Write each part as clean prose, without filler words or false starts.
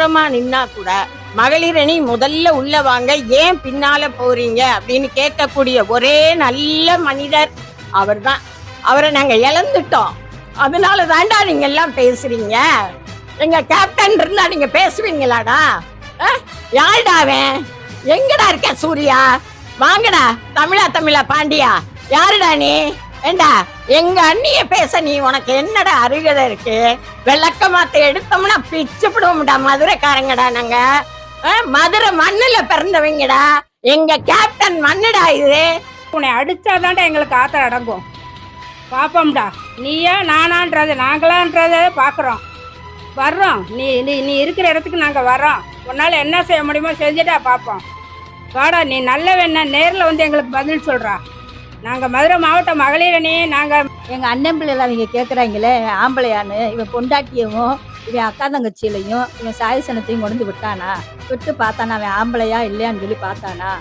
ஓரமா நின்னா கூட மகளிர் அணி முதல்ல உள்ள வாங்க, ஏன் பின்னால போறீங்க அப்படின்னு கேட்கக்கூடிய ஒரே நல்ல மனிதர் அவர்தான். அவரை நாங்க இழந்துட்டோம். அதனால தாண்டா நீங்க எல்லாம் பேசுறீங்க. எங்க கேப்டன் இருந்தா நீங்க பேசுவீங்களாடா? யாருடா அவன்? எங்கடா இருக்க சூர்யா? வாங்கடா தமிழா பாண்டியா, யாருடா நீ? ஏண்டா எங்க அண்ணிய பேச நீ உனக்கு என்னடா அருகதை இருக்கு? விளக்கமாத்த எடுத்தோம்னா பிச்சு விடுவோம்டா. மதுரைக்காரங்கடா நாங்க, மதுரை மண்ணுல பிறந்தவங்கடா. எங்க கேப்டன் மண்ணுடா இது. உன்னை அடிச்சாதான்டா எங்களுக்கு ஆத்திரம் அடங்கும். பாப்போம்டா, நீயா நானான்றது நாங்களான்றத பாக்குறோம். வர்றோம், நீ நீ நீ இருக்கிற இடத்துக்கு நாங்கள் வர்றோம். உன்னால் என்ன செய்ய முடியுமோ செஞ்சுட்டா பார்ப்போம். வாடா, நீ நல்லவென்ன நேரில் வந்து எங்களுக்கு பதில் சொல்கிறா. நாங்கள் மதுரை மாவட்ட மகளிர் அணி. நாங்கள் எங்கள் அண்ணன் பிள்ளைலாம் அவங்க கேட்குறாங்களே ஆம்பளையான்னு. இவன் பொண்டாட்டியவும் இவன் அக்கா தங்கச்சியிலையும் இவன் சாயசனத்தையும் கொண்டு விட்டானா? விட்டு பார்த்தானா அவன் ஆம்பளையா இல்லையான்னு சொல்லி பார்த்தானா?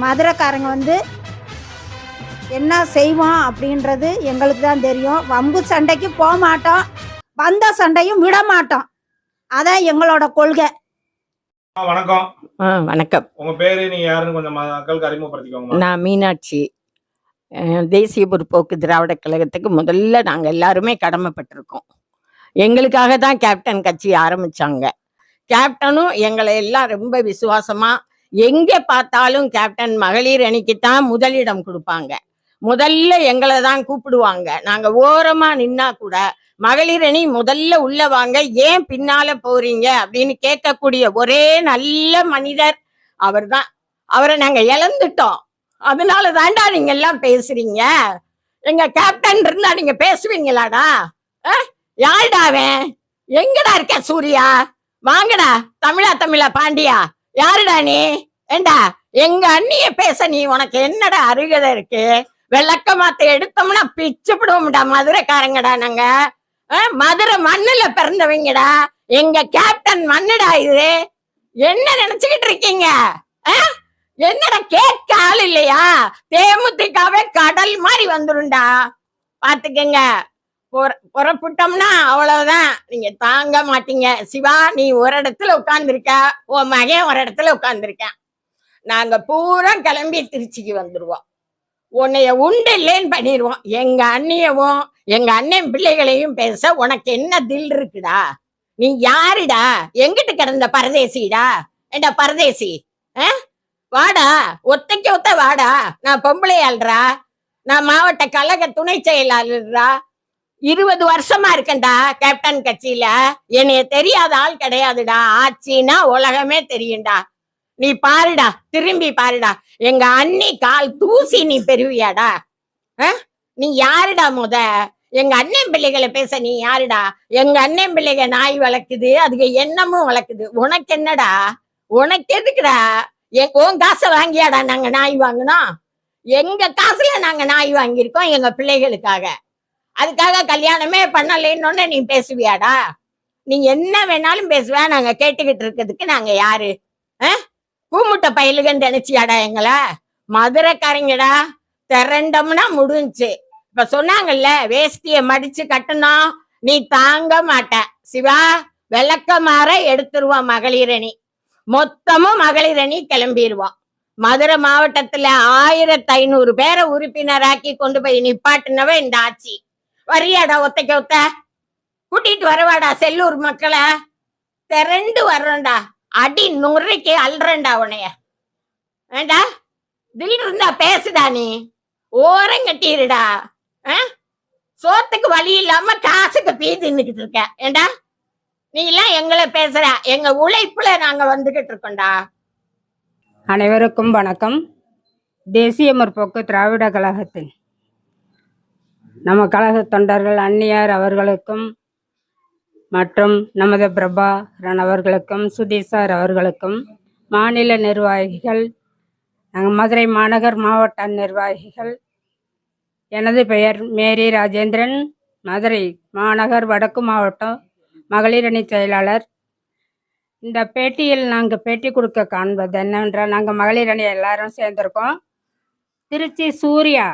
மதுரைக்காரங்க வந்து என்ன செய்வோம் அப்படின்றது எங்களுக்கு தான் தெரியும். வம்பு சண்டைக்கு போக மாட்டோம், வந்த சண்டையும் விட மாட்டோம். அதான் எங்களோட கொள்கை. வணக்கம். வணக்கம். உங்க பேரு, நீங்க யாருன்னு கொஞ்சம் மக்களுக்கு அறிமுகப்படுத்திக்கோங்க. நான் மீனாட்சி. தேசிய முற்போக்கு திராவிட கழகத்துக்கு முதல்ல நாங்க எல்லாருமே கடமைப்பட்டிருக்கோம். எங்களுக்காக தான் கேப்டன் கட்சி ஆரம்பிச்சாங்க. கேப்டனும் எங்களை எல்லாம் ரொம்ப விசுவாசமா, எங்க பார்த்தாலும் கேப்டன் மகளிர் அணிக்கு தான் முதலிடம் கொடுப்பாங்க. முதல்ல எங்களை தான் கூப்பிடுவாங்க. நாங்க ஓரமா நின்னா கூட மகளிர் அணி முதல்ல உள்ள வாங்க, ஏன் பின்னால போறீங்க அப்படின்னு கேட்கக்கூடிய ஒரே நல்ல மனிதர் அவர்தான். அவரை நாங்க இழந்துட்டோம். அதனால தாண்டா நீங்க எல்லாம் பேசுறீங்க. எங்க கேப்டன் இருந்தா நீங்க பேசுவீங்களாடா? யாருடா அவன்? எங்கடா இருக்க சூர்யா? வாங்கடா தமிழா பாண்டியா, யாருடா நீ? ஏண்டா எங்க அண்ணிய பேச நீ உனக்கு என்னடா அருகதை இருக்கு? விளக்கமாத்த எடுத்தோம்னா பிச்சு விடுவோம்டா. மதுரைக்காரங்கடா நாங்க, மதுரை மண்ணுல பிறந்தவங்கடா. எங்க கேப்டன் மண்ணுடா இது. என்ன நினைச்சுக்கிட்டு இருக்கீங்க? என்னடா கேட்க ஆள் இல்லையா? தேமுதிகவே கடல் மாதிரி வந்துருண்டா. பாத்துக்கங்க, புறப்பட்டோம்னா அவ்வளவுதான். நீங்க தாங்க மாட்டீங்க. சிவா, நீ ஒரு இடத்துல உட்கார்ந்துருக்க, உன் மகன் ஒரு இடத்துல உட்கார்ந்துருக்க. நாங்க பூரா கிளம்பி திருச்சிக்கு வந்துருவோம். உன்னைய உண்டு இல்லைன்னு பண்ணிடுவோம். எங்க அண்ணியவும் எங்க அண்ணன் பிள்ளைகளையும் பேச உனக்கு என்ன தில் இருக்குடா? நீ யாருடா? எங்கிட்டு கிடந்த பரதேசிடா? ஏண்டா பரதேசி, வாடா, ஒத்தைக்கு ஒத்த வாடா. நான் பொம்பளையாள்றா, நான் மாவட்ட கழக துணை செயலாளர்றா. 20 வருஷமா இருக்கேன்டா கேப்டன் கட்சியில. என்னைய தெரியாத ஆள் கிடையாதுடா. ஆட்சின்னா உலகமே தெரியும்டா. நீ பாருடா, திரும்பி பாருடா. எங்க அண்ணி கால் தூசி நீ பெறுவியாடா? நீ யாருடா? எங்க அண்ணன் பிள்ளைகளை பேச நீ யாருடா? எங்க அண்ணன் பிள்ளைங்க நாய் வளர்க்குது, அதுக்கு என்னமும் வளர்க்குது. உனக்கு என்னடா? உனக்கு எதுக்குடா? உன் காசை வாங்கியாடா நாங்க நாய் வாங்கினோம்? எங்க காசுல நாங்க நாய் வாங்கியிருக்கோம் எங்க பிள்ளைகளுக்காக. அதுக்காக கல்யாணமே பண்ணலைன்னு நீ பேசுவியாடா? நீ என்ன வேணாலும் பேசுவ, நாங்க கேட்டுக்கிட்டு இருக்கிறதுக்கு நாங்க யாரு? கூமுட்டை பயிலுகன்னு நினைச்சியாடா எங்களை? மதுரைக்காரங்கடா, திரண்டம்னா முடிஞ்சு. இப்ப சொன்னாங்கல்ல, வேஷ்டிய மடிச்சு கட்டணும், நீ தாங்க மாட்ட. சிவா, விளக்கமாற எடுத்துருவோம் மகளிர் அணி. மொத்தமும் மகளிர் அணி கிளம்பிடுவோம். மதுரை மாவட்டத்துல 1500 பேரை உறுப்பினராக்கி கொண்டு போய் நிப்பாட்டினவ இந்த ஆட்சி. வரியாடா ஒத்தைக்கு ஒத்த? கூட்டிட்டு வரவாடா செல்லூர் மக்களை? திரண்டு வர்றோம்டா. அடி நுறைக்கு அல்றண்டா உனைய. வேண்டா, தில் இருந்தா பேசுடா. நீ ஓரம் கட்டிடுடா. சோத்துக்கு வழி இல்லாம காசுக்கு பீ தின்னுக்கிட்டு இருக்க. ஏண்டா நீ எல்லாம் எங்களை பேசுற? எங்க உழைப்புல நாங்க வந்துகிட்டு இருக்கோம்டா. அனைவருக்கும் வணக்கம். தேசிய முற்போக்கு திராவிட கழகத்தின் நம்ம கழக தொண்டர்கள் அந்நியார் அவர்களுக்கும் மற்றும் நமது பிரபாகரன் அவர்களுக்கும் சுதீஷார் அவர்களுக்கும், மாநில நிர்வாகிகள், நாங்கள் மதுரை மாநகர் மாவட்ட நிர்வாகிகள். எனது பெயர் மேரி ராஜேந்திரன், மதுரை மாநகர் வடக்கு மாவட்டம் மகளிர் அணி செயலாளர். இந்த பேட்டியில் நாங்கள் பேட்டி கொடுக்க காண்பது என்னவென்றால், நாங்கள் மகளிர் அணி எல்லாரும் சேர்ந்திருக்கோம். திருச்சி சூர்யா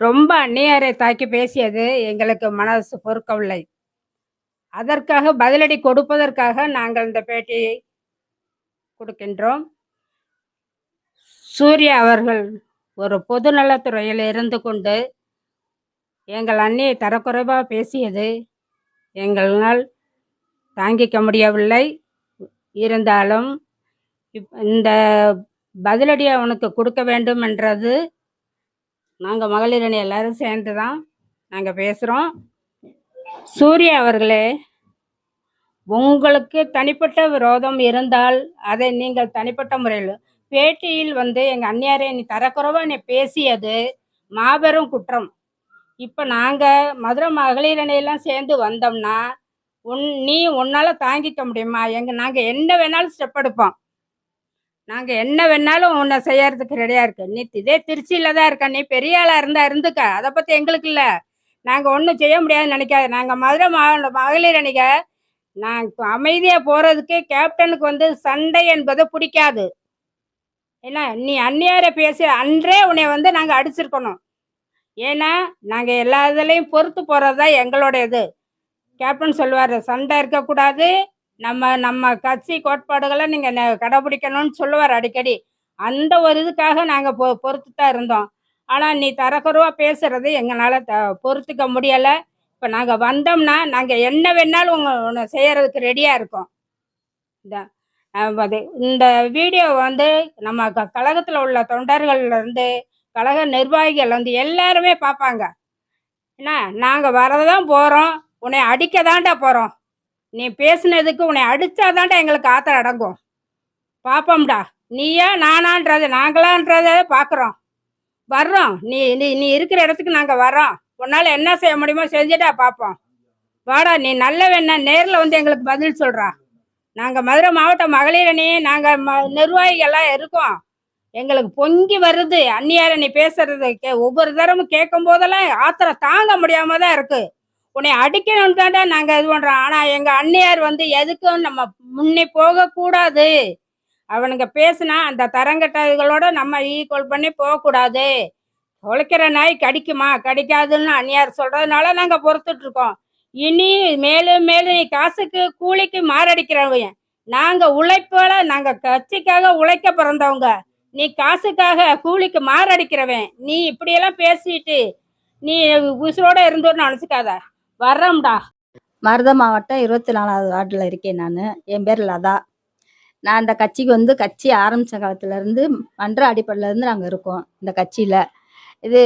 ரொம்ப அந்நியாரை தாக்கி பேசியது எங்களுக்கு மனசு பொறுக்கவில்லை. அதற்காக பதிலடி கொடுப்பதற்காக நாங்கள் இந்த பேட்டியை கொடுக்கின்றோம். சூர்யா அவர்கள் ஒரு பொதுநலத்துறையில் இருந்து கொண்டு எங்கள் அண்ணியை தரக்குறைவாக பேசியது எங்களால் தாங்கிக்க முடியவில்லை. இருந்தாலும் இந்த பதிலடி அவனுக்கு கொடுக்க வேண்டும் என்றது நாங்கள் மகளிர் அணி எல்லாரும் சேர்ந்து தான் நாங்கள் பேசுகிறோம். சூர்யா அவர்களே, உங்களுக்கு தனிப்பட்ட விரோதம் இருந்தால் அதை நீங்கள் தனிப்பட்ட முறையில் பேட்டியில் எங்கள் அண்ணியாரை நீ தரக்குறைவாக நீ பேசியது மாபெரும் குற்றம். இப்போ நாங்கள் மதுரை மகளிர் அணியெல்லாம் சேர்ந்து வந்தோம்னா நீ உன்னால் தாங்கிக்க முடியுமா? நாங்கள் என்ன வேணாலும் ஸ்டெப் எடுப்போம். நாங்கள் என்ன வேணாலும் உன்னை செய்யறதுக்கு ரெடியாக இருக்கு. நீ இதே திருச்சியில் தான் இருக்க, நீ பெரிய ஆளாக இருந்துக்க, அதை பற்றி எங்களுக்கு இல்லை. நாங்கள் ஒன்றும் செய்ய முடியாதுன்னு நினைக்காது. நாங்கள் மதுரை மகளிர் அணிக நாங்கள் அமைதியாக போகிறதுக்கு கேப்டனுக்கு சண்டை என்பது பிடிக்காது. ஏன்னா நீ அந்நியாரை பேசி அன்றே உன்னை நாங்கள் அடிச்சிருக்கணும். ஏன்னா நாங்கள் எல்லா இதுலேயும் பொறுத்து போகிறது தான் எங்களோட இது. கேப்டன் சொல்லுவார், சண்டை இருக்கக்கூடாது, நம்ம கட்சி கோட்பாடுகளை நீங்கள் கடைபிடிக்கணும்னு சொல்லுவார் அடிக்கடி. அந்த ஒரு இதுக்காக நாங்கள் பொறுத்து தான் இருந்தோம். ஆனால் நீ தரக்குறைவாக பேசுறது எங்களால் பொறுத்துக்க முடியலை. இப்போ நாங்கள் வந்தோம்னா நாங்கள் என்ன வேணாலும் உன்னை செய்யறதுக்கு ரெடியாக இருக்கோம். இந்த வீடியோ நம்ம கழகத்தில் உள்ள தொண்டர்கள்லேருந்து கழக நிர்வாகிகள் எல்லாருமே பார்ப்பாங்க. என்ன நாங்கள் வரதான் போகிறோம், உன்னை அடிக்க தாண்டா போகிறோம். நீ பேசுனதுக்கு உன்னை அடித்தாதாண்டா எங்களுக்கு ஆத்திரம் அடங்கும். பார்ப்போம்டா, நீயா நானான்றதை நாங்களான்றதை பார்க்குறோம். வர்றோம், நீ நீ இருக்கிற இடத்துக்கு நாங்கள் வர்றோம். உன்னால் என்ன செய்ய முடியுமோ செஞ்சுட்டா பார்ப்போம். வாடா, நீ நல்ல வேணா நேரில் எங்களுக்கு பதில் சொல்கிறா. நாங்கள் மதுரை மாவட்ட மகளிர் அணி நாங்கள் நிர்வாகிகள்லாம் இருக்கோம். எங்களுக்கு பொங்கி வருது அந்நியார நீ பேசுறது. ஒவ்வொரு தரமும் கேட்கும் போதெல்லாம் ஆத்திரம் தாங்க முடியாம தான் இருக்கு. உன்னை அடிக்கணும்னு தாண்டா நாங்கள் இது பண்ணுறோம். ஆனால் எங்கள் அந்நியார் எதுக்கும் நம்ம முன்னே போகக்கூடாது. அவனுங்க பேசுனா அந்த தரங்கட்டகளோட நம்ம ஈக்குவல் பண்ணி போகக்கூடாது. உழைக்கிற நாய் கடிக்குமா கடிக்காதுன்னு அந்நியார் சொல்றதுனால நாங்கள் பொறுத்துட்ருக்கோம். இனி மேலும் மேலும் நீ காசுக்கு கூலிக்கு மாரடிக்கிறவங்க. நாங்கள் உழைப்பால நாங்கள் கட்சிக்காக உழைக்க பிறந்தவங்க. நீ காசுக்காக கூலிக்கு மாரடிக்கிறவன். நீ இப்படியெல்லாம் பேசிட்டு நீ உசுரோட இருந்தோன்னு நினச்சிக்காத. வர்றோம்டா. மருத மாவட்டம் 24வது வார்டில் இருக்கேன். என் பேர் லதா. நான் இந்த கட்சிக்கு கட்சி ஆரம்பித்த காலத்துலேருந்து மன்ற அடிப்படையிலேருந்து நாங்கள் இருக்கோம் இந்த கட்சியில். இது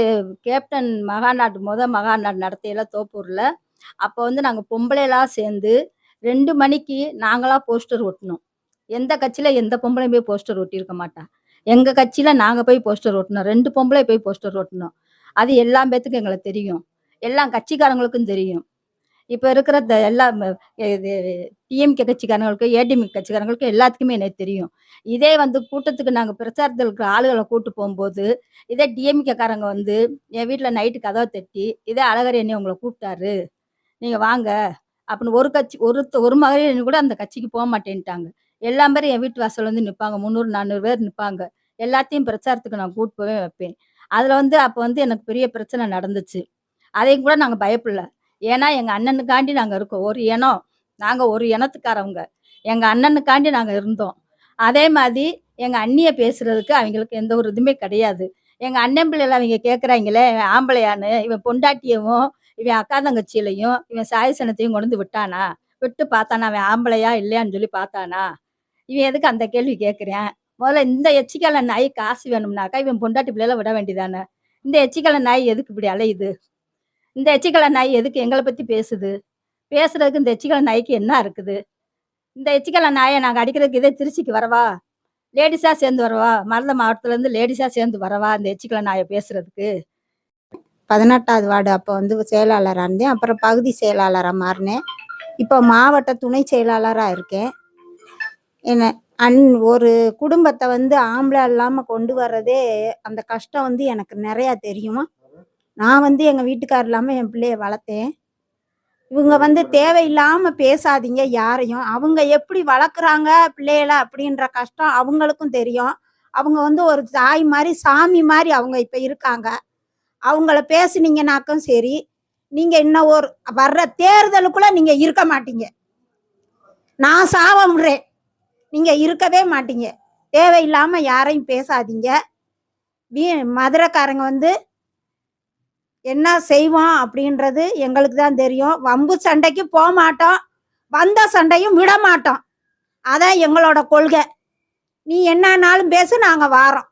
கேப்டன் மகாநாடு மகாநாடு நடத்தையில தோப்பூரில். அப்போ நாங்கள் பொம்பளைலாம் சேர்ந்து 2 மணிக்கு நாங்களாக போஸ்டர் ஒட்டினோம். எந்த கட்சியில் எந்த பொம்பளையும் போய் போஸ்டர் ஒட்டியிருக்க மாட்டா. எங்கள் கட்சியில் நாங்கள் போய் போஸ்டர் ஓட்டினோம். 2 பொம்பளை போய் போஸ்டர் ஓட்டினோம். அது எல்லா பேத்துக்கும் எங்களுக்கு தெரியும், எல்லா கட்சிக்காரங்களுக்கும் தெரியும். இப்போ இருக்கிற எல்லா டிஎம்கே கட்சிக்காரங்களுக்கு, ஏடிஎம்கே கட்சிக்காரங்களுக்கு எல்லாத்துக்குமே எனக்கு தெரியும். இதே கூட்டத்துக்கு நாங்கள் பிரச்சாரத்தில் இருக்கிற ஆளுகளை கூட்டு போகும்போது இதே டிஎம்கேக்காரங்க என் வீட்டில் நைட்டு கதவை தட்டி, இதே அழகர் என்னை உங்களை கூப்பிட்டாரு, நீங்கள் வாங்க அப்படின்னு ஒரு மகளிர் கூட அந்த கட்சிக்கு போக மாட்டேன்ட்டாங்க. எல்லா பேரும் என் வீட்டு வாசல் நிற்பாங்க. 300-400 பேர் நிற்பாங்க. எல்லாத்தையும் பிரச்சாரத்துக்கு நான் கூட்டு போவே வைப்பேன். அதில் அப்போ எனக்கு பெரிய பிரச்சனை நடந்துச்சு. அதையும் கூட நாங்கள் பயப்படல. ஏன்னா எங்கள் அண்ணனுக்காண்டி நாங்கள் இருக்கோம். ஒரு இனம், நாங்கள் ஒரு இனத்துக்காரவங்க. எங்கள் அண்ணனுக்காண்டி நாங்கள் இருந்தோம். அதே மாதிரி எங்கள் அண்ணியை பேசுறதுக்கு அவங்களுக்கு எந்த ஒரு இதுவுமே கிடையாது. எங்கள் அண்ணன் பிள்ளைல அவங்க கேட்குறாங்களே, இவன் ஆம்பளையான்னு, இவன் பொண்டாட்டியவும் இவன் அக்கா தங்கச்சியிலையும் இவன் சாயசனத்தையும் கொண்டு விட்டானா, விட்டு பார்த்தானா, அவன் ஆம்பளையா இல்லையான்னு சொல்லி பார்த்தானா, இவன் எதுக்கு அந்த கேள்வி கேட்குறேன்? முதல்ல இந்த எச்சிக்கால நாய் காசு வேணும்னாக்கா இவன் பொண்டாட்டி பிள்ளைல விட வேண்டியதானே. இந்த எச்சிக்கால நாய் எதுக்கு இப்படி அலையுது? இந்த எச்சிக்கால நாய் எதுக்கு எங்களை பற்றி பேசுது? பேசுறதுக்கு இந்த எச்சிக்கால நாய்க்கு என்ன இருக்குது? இந்த எச்சிக்கால நாயை நாங்கள் அடிக்கிறதுக்கு இதே திருச்சிக்கு வரவா, லேடிஸாக சேர்ந்து வரவா, மருத மாவட்டத்துலேருந்து லேடிஸாக சேர்ந்து வரவா இந்த எச்சிக்கால நாயை பேசுறதுக்கு? 18வது வார்டு அப்போ செயலாளராக இருந்தேன். அப்புறம் பகுதி செயலாளராக மாறினேன். இப்போ மாவட்ட துணை செயலாளராக இருக்கேன். என்ன ஒரு குடும்பத்தை ஆம்பளை இல்லாமல் கொண்டு வர்றதே அந்த கஷ்டம் எனக்கு நிறையா தெரியுமா. நான் எங்கள் வீட்டுக்காரர் இல்லாமல் என் பிள்ளைய வளர்த்தேன். இவங்க தேவையில்லாமல் பேசாதீங்க யாரையும். அவங்க எப்படி வளர்க்குறாங்க பிள்ளைகளை அப்படின்ற கஷ்டம் அவங்களுக்கும் தெரியும். அவங்க ஒரு தாய் மாதிரி சாமி மாதிரி அவங்க இப்போ இருக்காங்க. அவங்கள பேசுனீங்கனாக்கும் சரி, நீங்க இன்னும் ஒரு வர்ற தேர்தலுக்குள்ள நீங்க இருக்க மாட்டீங்க. நான் சாவ விடுறேன், நீங்க இருக்கவே மாட்டீங்க. தேவையில்லாம யாரையும் பேசாதீங்க. மதுரைக்காரங்க வந்து என்ன செய்வோம் அப்படின்றது எங்களுக்கு தான் தெரியும். வம்பு சண்டைக்கு போக மாட்டோம், வந்த சண்டையும் விட மாட்டோம். அதான் எங்களோட கொள்கை. நீ என்னன்னாலும் பேசு, நாங்க வாரோம்.